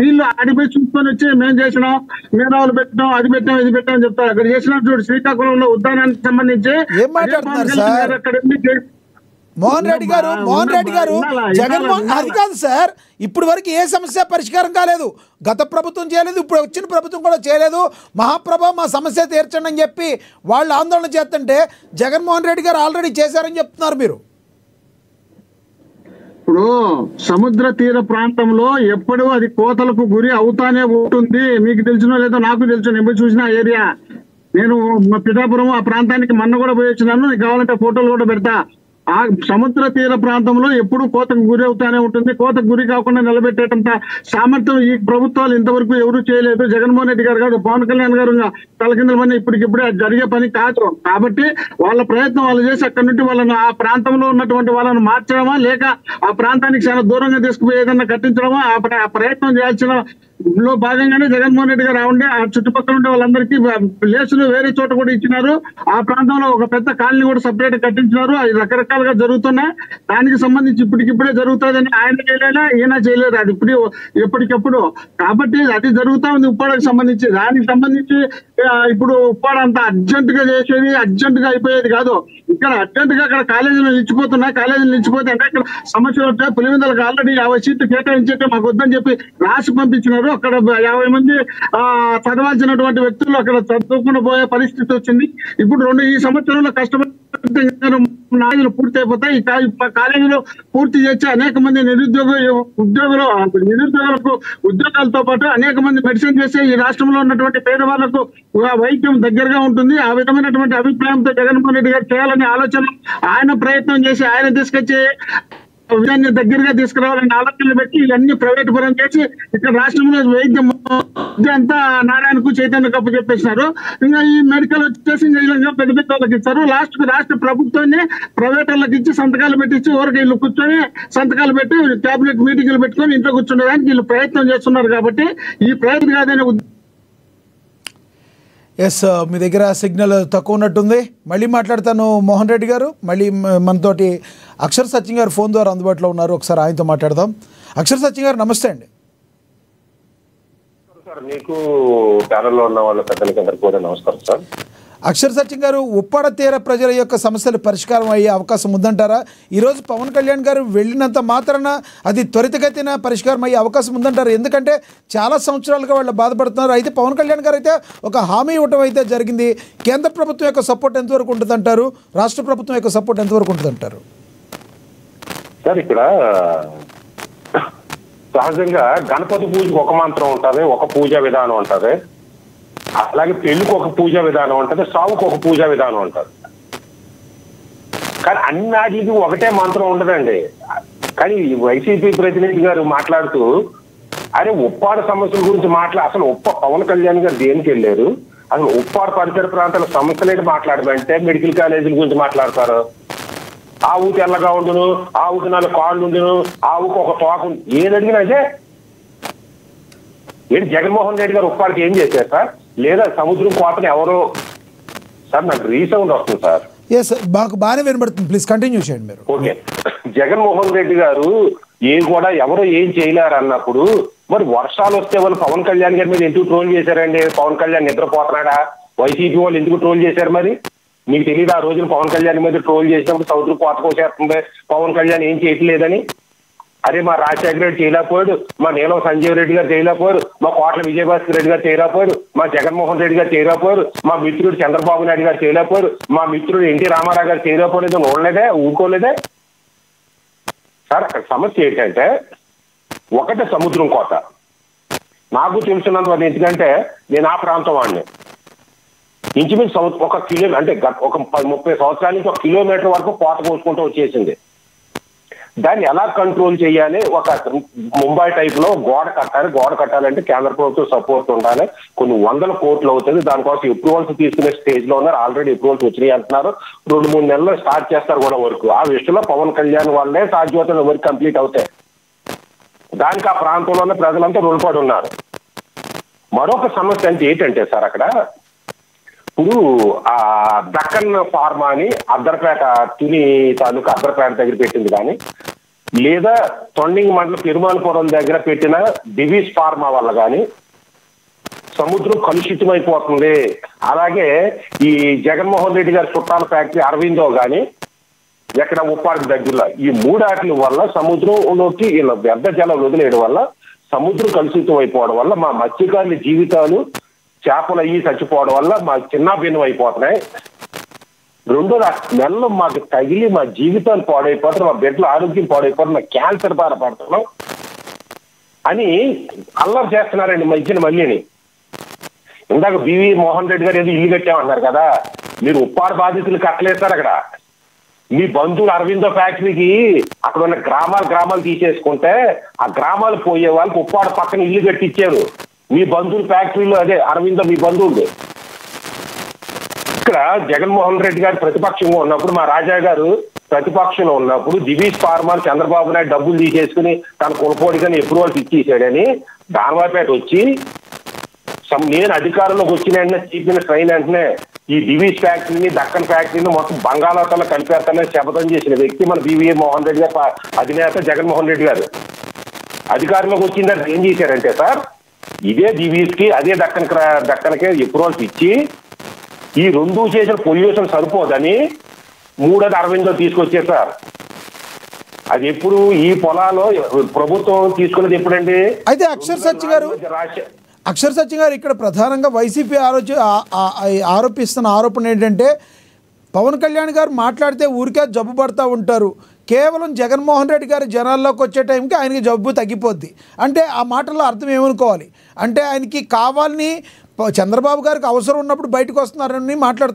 వీళ్ళు ఆడిపోయి చూసుకొని వచ్చి మేము చేసినాం, మేధావులు పెట్టినాం, అది పెట్టాం, ఇది పెట్టాం అని చెప్తారు. అక్కడ చేసిన చూడు శ్రీకాకుళంలో ఉద్యానానికి సంబంధించి ఏం మాట్లాడుతున్నారు సార్? అక్కడ మోహన్ రెడ్డి గారు జగన్మోహన్ అది కాదు సార్, ఇప్పుడు వరకు ఏ సమస్య పరిష్కారం కాలేదు. గత ప్రభుత్వం చేయలేదు, ఇప్పుడు వచ్చిన ప్రభుత్వం కూడా చేయలేదు. మహాప్రభ మా సమస్య తీర్చండి అని చెప్పి వాళ్ళు ఆందోళన చేస్తుంటే జగన్మోహన్ రెడ్డి గారు ఆల్రెడీ చేశారని చెప్తున్నారు మీరు. ఇప్పుడు సముద్ర తీర ప్రాంతంలో ఎప్పుడూ అది కోతలకు గురి అవుతానే ఉంటుంది. మీకు తెలిసినో లేదో నాకు తెలుసు, నేను చూసిన ఏరియా. నేను మా పిఠాపురం ఆ ప్రాంతానికి మొన్న కూడా పోయి వచ్చినాను, కావాలంటే ఫోటోలు కూడా పెడతా. ఆ సముద్ర తీర ప్రాంతంలో ఎప్పుడు కోతకు గురి అవుతానే ఉంటుంది. కోతకు గురి కాకుండా నిలబెట్టేటంత సామర్థ్యం ఈ ప్రభుత్వాలు ఇంతవరకు ఎవరు చేయలేదు. జగన్మోహన్ రెడ్డి గారు కాదు, పవన్ కళ్యాణ్ గారు తలకిందుల పని ఇప్పటికిప్పుడే జరిగే పని కాదు. కాబట్టి వాళ్ళ ప్రయత్నం వాళ్ళు చేసి అక్కడ నుండి వాళ్ళను ఆ ప్రాంతంలో ఉన్నటువంటి వాళ్ళని మార్చడమా, లేక ఆ ప్రాంతానికి చాలా దూరంగా తీసుకుపోయి ఏదన్నా కట్టించడమా, ఆ ప్రయత్నం చేయాల్సిన లో భాగంగానే జగన్మోహన్ రెడ్డి గారు ఉండే ఆ చుట్టుపక్కల ఉండే వాళ్ళందరికీ ప్లేసులు వేరే చోట కూడా ఇచ్చినారు. ఆ ప్రాంతంలో ఒక పెద్ద కాలనీ కూడా సపరేట్ కట్టించినారు. అది రకరకాలుగా జరుగుతున్నాయి. దానికి సంబంధించి ఇప్పటికిప్పుడే జరుగుతుందని ఆయన చేయలేదా, ఈయన చేయలేదు. అది ఇప్పుడు ఎప్పటికప్పుడు. కాబట్టి అది జరుగుతా ఉంది ఉప్పాడకు సంబంధించి. దానికి సంబంధించి ఇప్పుడు ఉప్పాడ అంత అర్జెంట్ గా చేసేది, అర్జెంట్ గా అయిపోయేది కాదు. ఇక్కడ అర్జెంట్ గా అక్కడ కాలేజీలు నిలిచిపోతున్నాయి. కాలేజీలు నిలిచిపోతే అంటే ఇక్కడ సమస్యలు వచ్చాయి. పులివెందులకు ఆల్రెడీ 50 సీట్లు కేటాయించేటే మాకు వద్దని చెప్పి రాసి పంపించినారు. అక్కడ 50 మంది చదవాల్సినటువంటి వ్యక్తులు అక్కడ చదువుకుని పోయే పరిస్థితి వచ్చింది. ఇప్పుడు ఈ సంవత్సరంలో కష్టపడి నాయకులు పూర్తి అయిపోతాయి. ఈ కాలేజీలో పూర్తి చేసి అనేక మంది నిరుద్యోగులకు ఉద్యోగాలతో పాటు అనేక మంది మెడిసిన్ చేసే ఈ రాష్ట్రంలో ఉన్నటువంటి పేదవాళ్లకు వైద్యం దగ్గరగా ఉంటుంది. ఆ విధమైనటువంటి అభిప్రాయంతో జగన్మోహన్ రెడ్డి గారు చేయాలనే ఆలోచన ఆయన ప్రయత్నం చేసి ఆయన తీసుకొచ్చి విధాన్ని దగ్గరగా తీసుకురావాలని ఆలోచనలు పెట్టి ఇవన్నీ ప్రైవేట్ పరం చేసి ఇక్కడ రాష్ట్రంలో వైద్యం అంతా నారాయణకు చైతన్య కప్పు చెప్పేసినారు. ఇంకా ఈ మెడికల్ వచ్చేసి పెద్ద పెద్ద వాళ్ళకి ఇస్తారు. లాస్ట్ కు రాష్ట్ర ప్రభుత్వాన్ని ప్రైవేట్ వాళ్ళకి ఇచ్చి సంతకాలు పెట్టించి ఊరికి వీళ్ళు కూర్చొని సంతకాలు పెట్టి క్యాబినెట్ మీటింగ్లు పెట్టుకొని ఇంట్లో కూర్చునేదానికి వీళ్ళు ప్రయత్నం చేస్తున్నారు. కాబట్టి ఈ ప్రయత్నం కాదని ఎస్, మీ దగ్గర సిగ్నల్ తక్కువ ఉన్నట్టుంది. మళ్ళీ మాట్లాడతాను మోహన్ రెడ్డి గారు. మళ్ళీ మనతోటి అక్షర్ సత్యం గారు ఫోన్ ద్వారా అందుబాటులో ఉన్నారు. ఒకసారి ఆయనతో మాట్లాడదాం. అక్షర్ సత్యం గారు నమస్తే అండి. సార్ మీకు ప్యానల్లో ఉన్న వాళ్ళ పెద్దలకి అందరికీ కూడా నమస్కారం సార్. అక్షర్ సత్యం గారు, ఉప్పాడ తీర ప్రజల యొక్క సమస్యలు పరిష్కారం అయ్యే అవకాశం ఉందంటారా? ఈరోజు పవన్ కళ్యాణ్ గారు వెళ్ళినంత మాత్రాన అది త్వరితగతిన పరిష్కారం అయ్యే అవకాశం ఉందంటారు? ఎందుకంటే చాలా సంవత్సరాలుగా వాళ్ళు బాధపడుతున్నారు. అయితే పవన్ కళ్యాణ్ గారు అయితే ఒక హామీ ఇవ్వడం అయితే జరిగింది. కేంద్ర ప్రభుత్వం యొక్క సపోర్ట్ ఎంతవరకు ఉంటుందంటారు? రాష్ట్ర ప్రభుత్వం యొక్క సపోర్ట్ ఎంతవరకు ఉంటుందంటారు? సార్ ఇక్కడ సహజంగా గణపతి పూజకు ఒక మంత్రం ఉంటుంది, ఒక పూజా విధానం ఉంటుంది. అలాగే పెళ్లికి ఒక పూజా విధానం ఉంటుంది, సావుకు ఒక పూజా విధానం ఉంటుంది. కానీ అన్నిటికి ఒకటే మంత్రం ఉండదండి. కానీ వైసీపీ ప్రతినిధి గారు మాట్లాడుతూ అరే ఉప్పాడ సమస్యల గురించి అసలు పవన్ కళ్యాణ్ గారు దేనికి వెళ్ళారు, అసలు ఉప్పాడ పరిసర ప్రాంతాల సమస్యలేంటి మాట్లాడమంటే మెడికల్ కాలేజీల గురించి మాట్లాడతారు. ఆవు తెల్లగా ఉండును, ఆవుకి 4 కాళ్ళు ఉండును, ఆవుకు ఒక తోక ఏది అడిగినా అదే. ఏంటి జగన్మోహన్ రెడ్డి గారు ఉప్పాడికి ఏం చేశారు సార్? లేదా సముద్రం కోతను ఎవరో సార్, నాకు రీసౌండ్ వస్తుంది సార్. మాకు బాగానే వినబడుతుంది, ప్లీజ్ కంటిన్యూ చేయండి మీరు. ఓకే, జగన్మోహన్ రెడ్డి గారు కూడా ఎవరో ఏం చేయలేరు అన్నప్పుడు మరి వర్షాలు వస్తే వాళ్ళు పవన్ కళ్యాణ్ గారి మీద ఎందుకు ట్రోల్ చేశారండి? పవన్ కళ్యాణ్ నిద్రపోతున్నాడా? వైసీపీ వాళ్ళు ఎందుకు ట్రోల్ చేశారు? మరి మీకు తెలియదు ఆ రోజున పవన్ కళ్యాణ్ మీద ట్రోల్ చేసినప్పుడు సముద్రం కోత కోసేస్తుంది, పవన్ కళ్యాణ్ ఏం చేయట్లేదని? అరే మా రాజశేఖర రెడ్డి చేయలేకపోయాడు, మా నీలం సంజీవ్ రెడ్డి గారు చేయలేకపోయారు, మా కోట్ల విజయభాస్కర్ రెడ్డి గారు చేయలేకపోయారు, మా జగన్మోహన్ రెడ్డి గారు చేయలేకపోయారు, మా మిత్రుడు చంద్రబాబు నాయుడు గారు చేయలేకపోయారు, మా మిత్రుడు ఎన్టీ రామారావు గారు చేయలేకపోలేదు, నోడలేదే, ఊరుకోలేదే సార్. అక్కడ సమస్య ఏంటంటే ఒకటే సముద్రం కోత. నాకు తెలిసినంత ఎందుకంటే నేను ఆ ప్రాంతం వాడిని. ఇంచుమించు ఒక అంటే ఒక 30 సంవత్సరాల నుంచి 1 కిలోమీటర్ వరకు కోత కోసుకుంటూ వచ్చేసింది. దాన్ని ఎలా కంట్రోల్ చేయాలి? ఒక ముంబై టైప్ లో గోడ కట్టాలి. గోడ కట్టాలంటే కేంద్ర ప్రభుత్వం సపోర్ట్ ఉండాలి. కొన్ని 100 కోట్లు అవుతుంది. దానికోసం అప్రూవల్స్ తీసుకునే స్టేజ్ లో ఉన్నారు. ఆల్రెడీ అప్రూవల్స్ వచ్చినాయి అంటున్నారు. 2-3 నెలల్లో స్టార్ట్ చేస్తారు కూడా వర్క్. ఆ విషయంలో పవన్ కళ్యాణ్ వాళ్ళే సాధ్యతలు వర్క్ కంప్లీట్ అవుతాయి. దానికి ఆ ప్రాంతంలోనే ప్రజలంతా రుణపడి ఉన్నారు. మరొక సమస్య అంటే ఏంటంటే సార్, అక్కడ ఇప్పుడు ఆ దక్కన్ ఫార్మా అని అద్దర్పేట తుని తాలూకా అద్దర్పేట దగ్గర పెట్టింది. కానీ లేదా తొండింగ్ మండలం పెరుమాలపురం దగ్గర పెట్టిన డివిస్ ఫార్మా వల్ల కానీ సముద్రం కలుషితం అయిపోతుంది. అలాగే ఈ జగన్మోహన్ రెడ్డి గారి చుట్టాల ఫ్యాక్టరీ అరవిందో కానీ ఎక్కడ ఉప్పాడికి దగ్గరలో ఈ మూడాట్ల వల్ల సముద్రంలోకి ఇలా వ్యర్థ జలం వదిలేయడం వల్ల సముద్రం కలుషితం అయిపోవడం వల్ల మా మత్స్యకారుల జీవితాలు చేపలు అయ్యి చచ్చిపోవడం వల్ల మా చిన్న భిన్నం అయిపోతున్నాయి. రెండో నెలలో మాకు తగిలి మా జీవితాలు పాడైపోతారు, మా బిడ్డల ఆరోగ్యం పాడైపోతారు, మా క్యాన్సర్ బాధ పడుతున్నాం అని అల్లరి చేస్తున్నారండి మధ్యన మళ్ళీని. ఇందాక బివి మోహన్ రెడ్డి గారు ఏదో ఇల్లు కట్టామన్నారు కదా, మీరు ఉప్పాడు బాధితులు కట్టలేస్తారు. అక్కడ మీ బంధువులు అరవిందో ఫ్యాక్టరీకి అక్కడ ఉన్న గ్రామాలు తీసేసుకుంటే ఆ గ్రామాలు పోయే వాళ్ళకి ఉప్పాడు పక్కన ఇల్లు కట్టించారు. మీ బంధువుల ఫ్యాక్టరీలో అదే అరవిందో మీ బంధువులు. ఇక్కడ జగన్మోహన్ రెడ్డి గారు ప్రతిపక్షంగా ఉన్నప్పుడు, మా రాజా గారు ప్రతిపక్షంలో ఉన్నప్పుడు దివీస్ ఫార్మాలు చంద్రబాబు నాయుడు డబ్బులు తీసేసుకుని తన కులపోడిగానే అప్రూవల్స్ ఇచ్చేసాడని దానవాపేట వచ్చి నేను అధికారంలోకి వచ్చిన వెంటనే చీఫ్ మినిస్టర్ అయిన వెంటనే ఈ డివిస్ ఫ్యాక్టరీని దక్కన్ ఫ్యాక్టరీని మొత్తం బంగాళాఖాతంలో కలిపేస్తానని శపథం చేసిన వ్యక్తి మన బివిఏ మోహన్ రెడ్డి గారు అధినేత జగన్మోహన్ రెడ్డి గారు. అధికారంలోకి వచ్చిందని ఏం చేశారంటే సార్, ఇదే డివిస్ కి అదే దక్కన్కి అప్రూవల్స్ ఇచ్చి ఈ రెండు చేసిన పొల్యూషన్ సరిపోదని మూడోది అరవిందో తీసుకొచ్చారు సార్. అది ఎప్పుడు ఈ పొలాలో ప్రభుత్వం తీసుకున్నది ఎప్పుడండి? అయితే అక్షర్ సత్య గారు ఇక్కడ ప్రధానంగా వైసీపీ ఆరోపిస్తున్న ఆరోపణ ఏంటంటే పవన్ కళ్యాణ్ గారు మాట్లాడితే ఊరికే జబ్బు పడుతూ ఉంటారు, కేవలం జగన్మోహన్ రెడ్డి గారు జనాల్లోకి వచ్చే టైంకి ఆయనకి జబ్బు తగ్గిపోద్ది అంటే ఆ మాటల్లో అర్థం ఏమనుకోవాలి? అంటే ఆయనకి కావాలని చంద్రబాబు గారికి అవసరం ఉన్నప్పుడు బయటకు వస్తున్నారని మాట్లాడుతున్నారు.